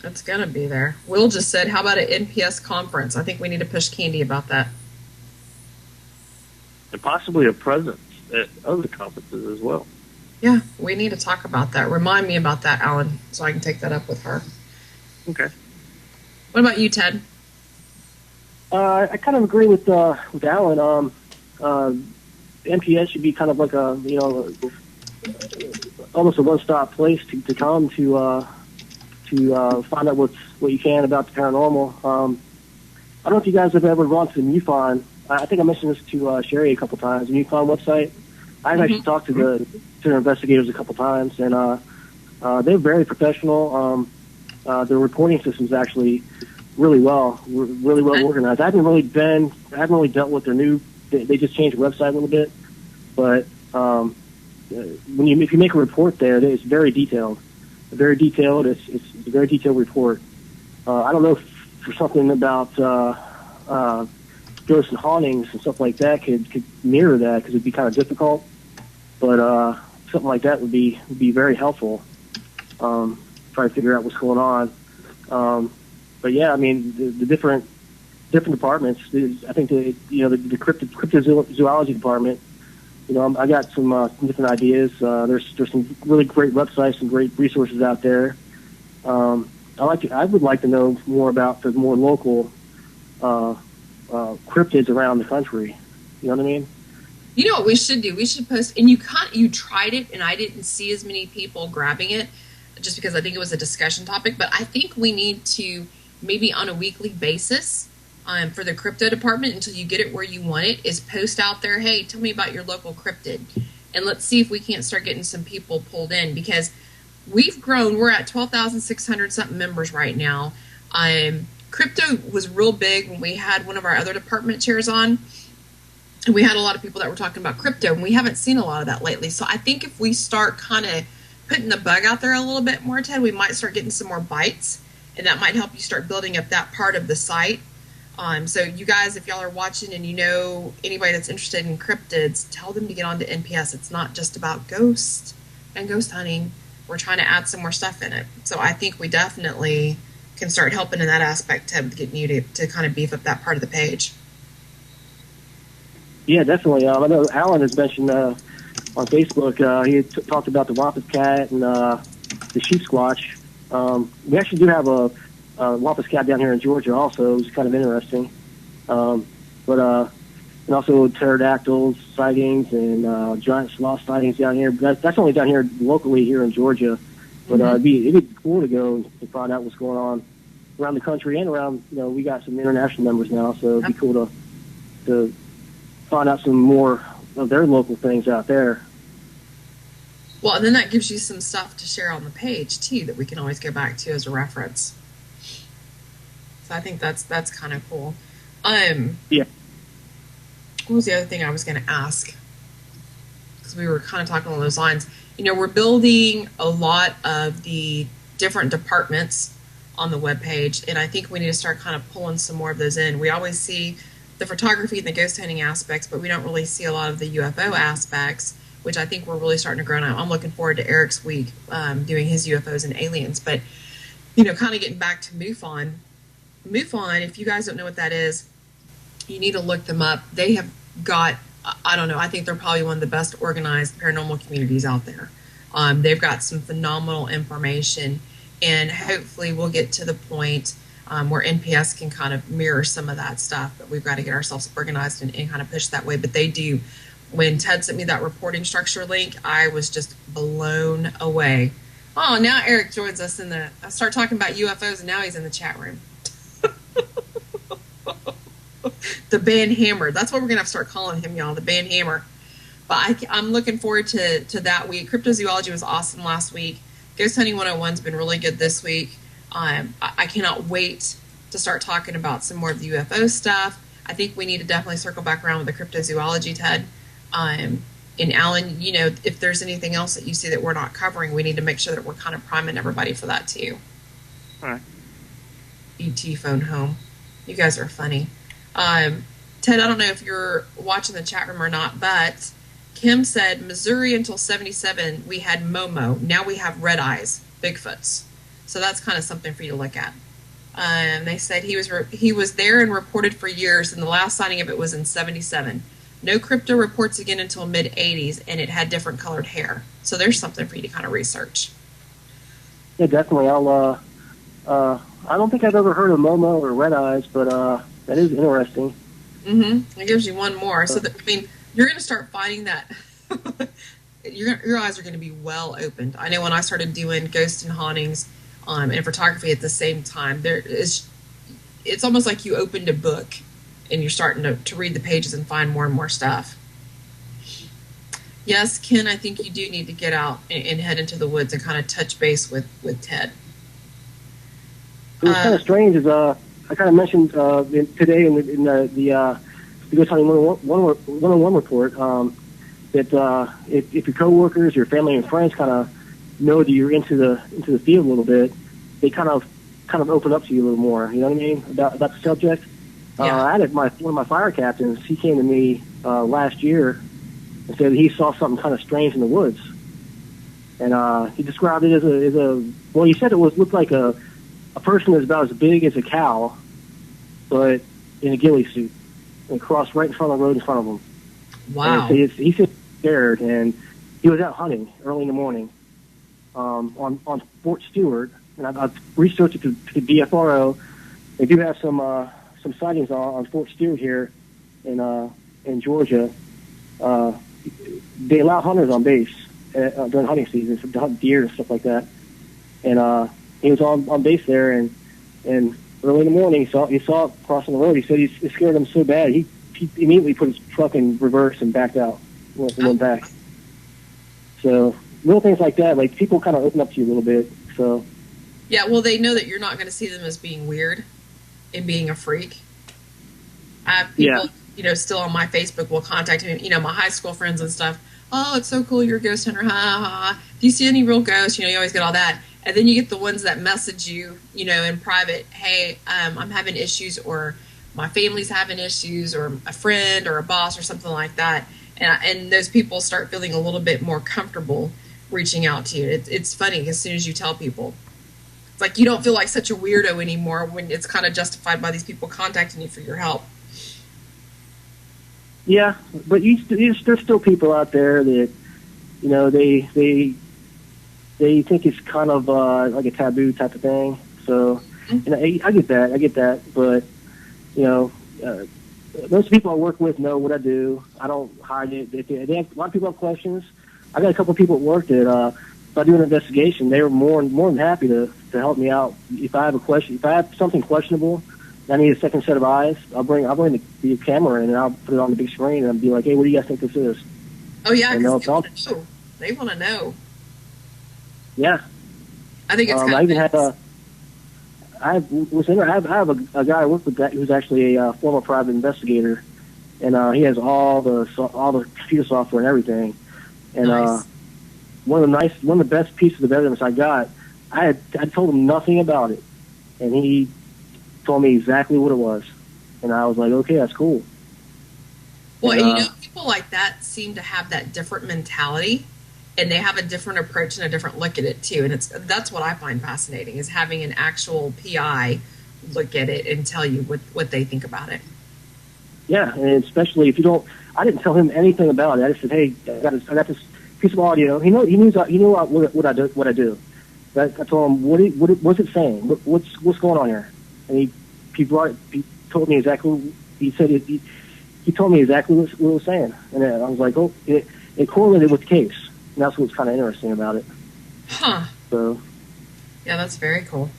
S1: It's going to be there. Will just said, how about an NPS conference? I think we need to push Candy about that.
S2: and possibly a presence at other conferences as well.
S1: Yeah, we need to talk about that. Remind me about that, Alan, so I can take that up with her.
S2: Okay.
S1: What about you, Ted?
S3: I kind of agree with Alan. NPS should be kind of like almost a one-stop place to come to find out what you can about the paranormal. I don't know if you guys have ever gone to the MUFON. I think I mentioned this to Sherry a couple times. The MUFON website. I've actually talked to their investigators a couple times, and they're very professional. Their reporting system's actually really well organized. I haven't really dealt with their new. They just changed the website a little bit, but if you make a report there, it's very detailed. It's a very detailed report. I don't know if for something about ghosts and hauntings and stuff like that could mirror that, because it'd be kind of difficult. But something like that would be very helpful. Try to figure out what's going on. But yeah, I mean the different departments. I think the cryptozoology department. I got some different ideas. There's some really great websites and great resources out there. I would like to know more about the more local cryptids around the country. You know what I mean?
S1: You know what we should do? We should post, and you tried it, and I didn't see as many people grabbing it, just because I think it was a discussion topic. But I think we need to, maybe on a weekly basis, for the crypto department, until you get it where you want it, is post out there, hey, tell me about your local cryptid. And let's see if we can't start getting some people pulled in, because we've grown. We're at 12,600 something members right now. Crypto was real big when we had one of our other department chairs on. And we had a lot of people that were talking about crypto, and we haven't seen a lot of that lately. So I think if we start kind of putting the bug out there a little bit more, Ted, we might start getting some more bites, and that might help you start building up that part of the site. So you guys, if y'all are watching and you know anybody that's interested in cryptids, tell them to get onto NPS. It's not just about ghosts and ghost hunting. We're trying to add some more stuff in it. So I think we definitely can start helping in that aspect, Ted, getting you to kind of beef up that part of the page.
S3: Yeah, definitely. I know Alan has mentioned on Facebook, he had talked about the Wampus Cat and the Sheep Squatch. We actually do have a Wampus Cat down here in Georgia also. It's kind of interesting. And also pterodactyls sightings and giant sloth sightings down here. But that's only down here locally here in Georgia. But it'd be cool to go and find out what's going on around the country and around, we got some international members now, so it'd be cool to find out some more of their local things out there.
S1: Well, and then that gives you some stuff to share on the page too that we can always go back to as a reference. So I think that's kind of cool.
S3: Yeah.
S1: What was the other thing I was going to ask? Because we were kind of talking along those lines. We're building a lot of the different departments on the webpage, and I think we need to start kind of pulling some more of those in. We always see the photography and the ghost hunting aspects, but we don't really see a lot of the UFO aspects, which I think we're really starting to grow now. I'm looking forward to Eric's week doing his UFOs and aliens. But, kind of getting back to MUFON. MUFON, if you guys don't know what that is, you need to look them up. They have got, I don't know, I think they're probably one of the best organized paranormal communities out there. They've got some phenomenal information, and hopefully we'll get to the point where NPS can kind of mirror some of that stuff, but we've got to get ourselves organized and kind of push that way. But they do. When Ted sent me that reporting structure link, I was just blown away. Oh, now Eric joins us I start talking about UFOs, and now he's in the chat room. The Band Hammer. That's what we're going to have to start calling him, y'all, the Band Hammer. But I'm looking forward to that week. Cryptozoology was awesome last week. Ghost Hunting 101's been really good this week. I cannot wait to start talking about some more of the UFO stuff. I think we need to definitely circle back around with the cryptozoology, Ted. And Alan, if there's anything else that you see that we're not covering, we need to make sure that we're kind of priming everybody for that too.
S2: All right.
S1: ET phone home. You guys are funny. Ted, I don't know if you're watching the chat room or not, but Kim said Missouri until 77 we had Momo. Now we have red eyes, Bigfoots. So that's kind of something for you to look at. They said he was there and reported for years, and the last sighting of it was in 77. No crypto reports again until mid-'80s, and it had different colored hair. So there's something for you to kind of research.
S3: Yeah, definitely. I don't think I've ever heard of Momo or Red Eyes, but that is interesting.
S1: Mm-hmm. It gives you one more. So, you're going to start finding that your eyes are going to be well opened. I know when I started doing ghosts and hauntings and photography at the same time, it's almost like you opened a book and you're starting to read the pages and find more and more stuff. Yes, Ken, I think you do need to get out and head into the woods and kind of touch base with Ted.
S3: It was kind of strange, as I kind of mentioned today in the Ghost Hunting 101 report, that if your coworkers, your family and friends kind of know that you're into the field a little bit, they kind of open up to you a little more. You know what I mean about the subject.
S1: Yeah.
S3: I had one of my fire captains. He came to me last year and said he saw something kind of strange in the woods, and he described it as a well. He said it looked like a person that's about as big as a cow, but in a ghillie suit, and crossed right in front of the road in front of him.
S1: Wow.
S3: And he said scared, and he was out hunting early in the morning on Fort Stewart, and I've researched it to the BFRO. They do have some sightings on Fort Stewart here in Georgia. They allow hunters on base during hunting season to hunt deer and stuff like that. And he was on base there, and early in the morning he saw it crossing the road. He said it scared him so bad he immediately put his truck in reverse and backed out, went back. So little things like that, like people kind of open up to you a little bit. So
S1: yeah, well, they know that you're not going to see them as being weird and being a freak. I have people, still on my Facebook will contact me, my high school friends and stuff. Oh, it's so cool, you're a ghost hunter, ha, ha, ha. If you see any real ghosts, you always get all that. And then you get the ones that message you, in private, hey, I'm having issues, or my family's having issues, or a friend or a boss or something like that. And those people start feeling a little bit more comfortable reaching out to you. It's funny, as soon as you tell people. It's like you don't feel like such a weirdo anymore when it's kind of justified by these people contacting you for your help.
S3: Yeah, but there's still people out there that, they think it's kind of like a taboo type of thing. So, I get that. But, most people I work with know what I do. I don't hide it. They have, a lot of people have questions. I got a couple of people at work that, if I do an investigation, they were more than happy to help me out. If I have a question, if I have something questionable, I need a second set of eyes, I'll bring the camera in and I'll put it on the big screen and I'll be like, hey, what do you guys think this is?
S1: Oh yeah, because they want to know.
S3: Yeah,
S1: I think it's.
S3: I even had I have a guy I work with that who's actually a former private investigator, and he has all the computer software and everything. And
S1: nice.
S3: One of the best pieces of evidence I got, I told him nothing about it, and he told me exactly what it was, and I was like, okay, that's cool.
S1: Well, and, people like that seem to have that different mentality, and they have a different approach and a different look at it too. And that's what I find fascinating, is having an actual PI look at it and tell you what they think about it. Yeah,
S3: and especially if you don't. I didn't tell him anything about it. I just said, hey, I got this piece of audio. He knew what I do. I told him what's it saying? What's going on here? And he told me exactly. He said he told me exactly what it was saying, and I was like, oh, it correlated with the case, and that's what's kind of interesting about it.
S1: Huh.
S3: So.
S1: Yeah, that's very cool.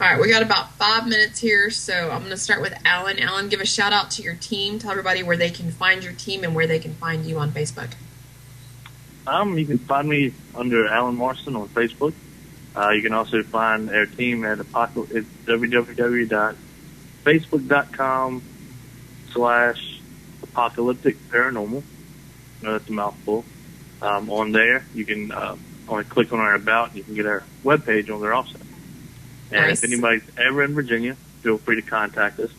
S1: All right, we got about 5 minutes here, so I'm going to start with Alan. Alan, give a shout out to your team. Tell everybody where they can find your team and where they can find you on Facebook.
S2: You can find me under Alan Marston on Facebook. You can also find our team at www.facebook.com/apocalyptic paranormal. That's a mouthful. On there, you can only click on our about, and you can get our webpage on there also. And
S1: nice.
S2: If anybody's ever in Virginia, feel free to contact us.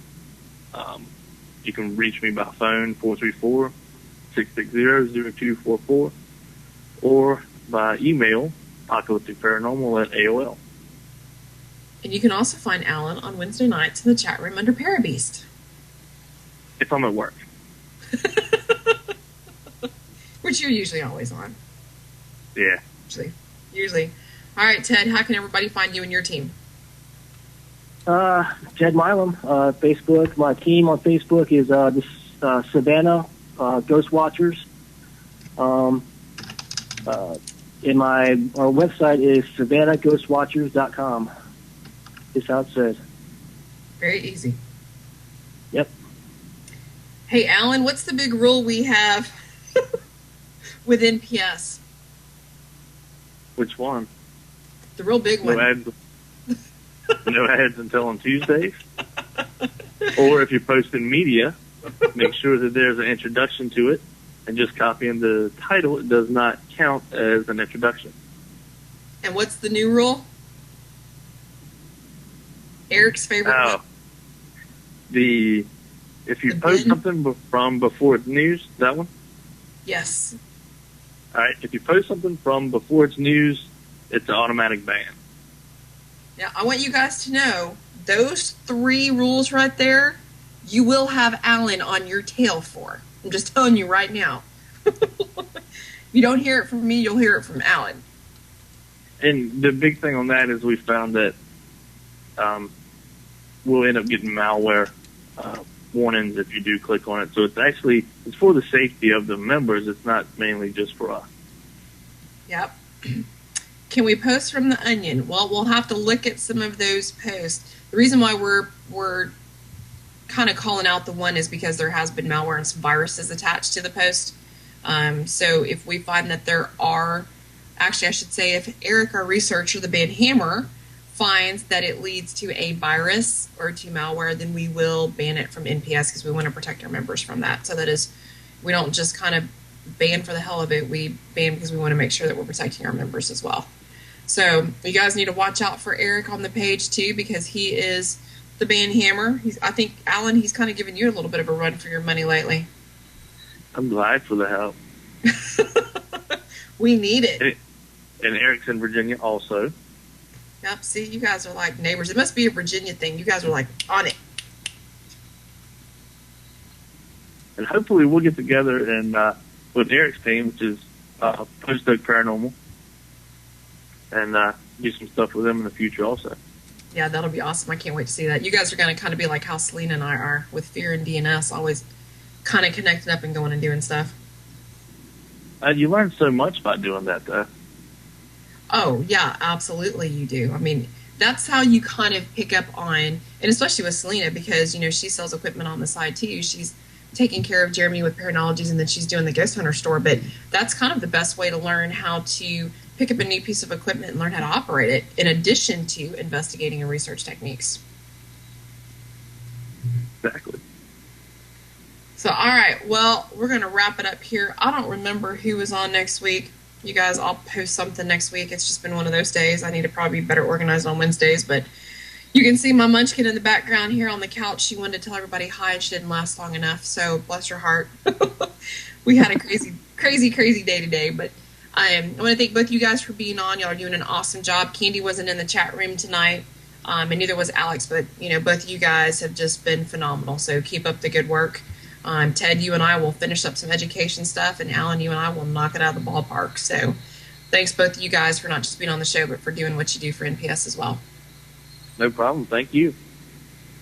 S2: You can reach me by phone, 434-660-0244, or by email, apocalypticparanormal@AOL.
S1: And you can also find Alan on Wednesday nights in the chat room under Parabeast.
S2: If I'm at work.
S1: But you're usually always on.
S2: Yeah.
S1: Usually. All right, Ted, how can everybody find you and your team?
S3: Ted Milam, Facebook. My team on Facebook is Savannah Ghost Watchers. Our website is savannahghostwatchers.com. Is how it says.
S1: Very easy.
S3: Yep.
S1: Hey, Alan, what's the big rule we have with NPS?
S2: Which one?
S1: The real big one.
S2: No ads until on Tuesdays. Or if you're posting media, make sure that there's an introduction to it, and just copying the title. It does not count as an introduction.
S1: And what's the new rule? Eric's favorite one?
S2: If you post something from before it's news, that one?
S1: Yes.
S2: All right. If you post something from before it's news, it's an automatic ban.
S1: Now, I want you guys to know, those 3 rules right there, you will have Alan on your tail for. I'm just telling you right now. If you don't hear it from me, you'll hear it from Alan.
S2: And the big thing on that is we found that we'll end up getting malware warnings if you do click on it. So it's for the safety of the members. It's not mainly just for us.
S1: Yep. Can we post from the Onion? Well, we'll have to look at some of those posts. The reason why we're kind of calling out the one is because there has been malware and some viruses attached to the post. So if we find that there are, actually I should say, if Eric, our researcher, the band Hammer, finds that it leads to a virus or to malware, then we will ban it from NPS because we want to protect our members from that. So that is, we don't just kind of ban for the hell of it. We ban because we want to make sure that we're protecting our members as well. So you guys need to watch out for Eric on the page too, because he is the band Hammer. I think, Alan, he's kind of giving you a little bit of a run for your money lately.
S2: I'm glad for the help.
S1: We need it.
S2: And Eric's in Virginia also.
S1: Yep, see, you guys are like neighbors. It must be a Virginia thing. You guys are like on it.
S2: And hopefully we'll get together and with Eric's team, which is Post Oak Paranormal, and do some stuff with them in the future also.
S1: Yeah, that'll be awesome. I can't wait to see that. You guys are going to kind of be like how Selena and I are with Fear and D&S, always kind of connecting up and going and doing stuff.
S2: You learn so much by doing that, though.
S1: Oh, yeah, absolutely you do. I mean, that's how you kind of pick up on, and especially with Selena, because, you know, she sells equipment on the side, too. She's taking care of Jeremy with Paranologies, and then she's doing the Ghost Hunter store. But that's kind of the best way to learn how to pick up a new piece of equipment and learn how to operate it, in addition to investigating and research techniques.
S2: Exactly.
S1: So, all right, well, we're going to wrap it up here. I don't remember who is on next week. You guys, I'll post something next week. It's just been one of those days. I need to probably be better organized on Wednesdays, but you can see my munchkin in the background here on the couch. She wanted to tell everybody hi, and she didn't last long enough, so bless her heart. We had a crazy day today, but I want to thank both you guys for being on. Y'all are doing an awesome job. Candy wasn't in the chat room tonight, and neither was Alex, but, you know, both of you guys have just been phenomenal, so keep up the good work. Ted, you and I will finish up some education stuff, and Alan, you and I will knock it out of the ballpark. So thanks both of you guys for not just being on the show, but for doing what you do for NPS as well.
S2: No problem. Thank you.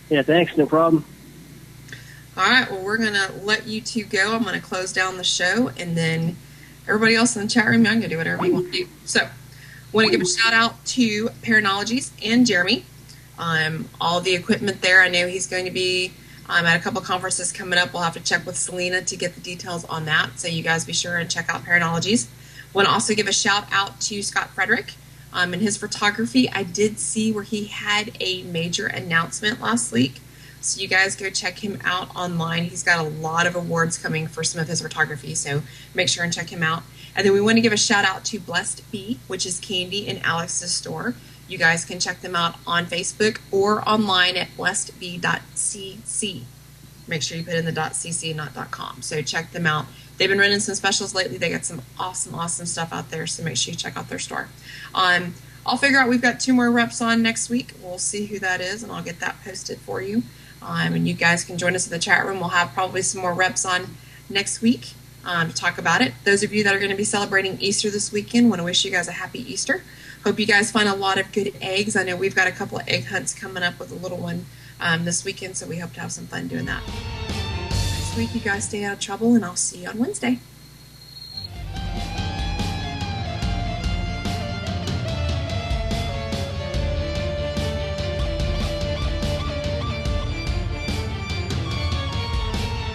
S3: Yeah, thanks. No problem.
S1: All right, well, we're going to let you two go. I'm going to close down the show, and then everybody else in the chat room, y'all can do whatever you want to do. So I want to give a shout-out to Paranologies and Jeremy. All the equipment there, I know he's going to be at a couple of conferences coming up. We'll have to check with Selena to get the details on that. So you guys be sure and check out Paranologies. Want to also give a shout out to Scott Frederick and his photography. I did see where he had a major announcement last week. So you guys go check him out online. He's got a lot of awards coming for some of his photography. So make sure and check him out. And then we want to give a shout out to Blessed Bee, which is Candy in Alex's store. You guys can check them out on Facebook or online at blessedbee.cc. Make sure you put in the .cc, not .com. So check them out. They've been running some specials lately. They got some awesome stuff out there, so make sure you check out their store. I'll figure out, we've got 2 more reps on next week. We'll see who that is, and I'll get that posted for you. And you guys can join us in the chat room. We'll have probably some more reps on next week. to talk about it. Those of you that are going to be celebrating Easter this weekend, want to wish you guys a happy Easter. Hope you guys find a lot of good eggs. I know we've got a couple of egg hunts coming up with a little one this weekend, so we hope to have some fun doing that. Next week, you guys stay out of trouble, and I'll see you on Wednesday.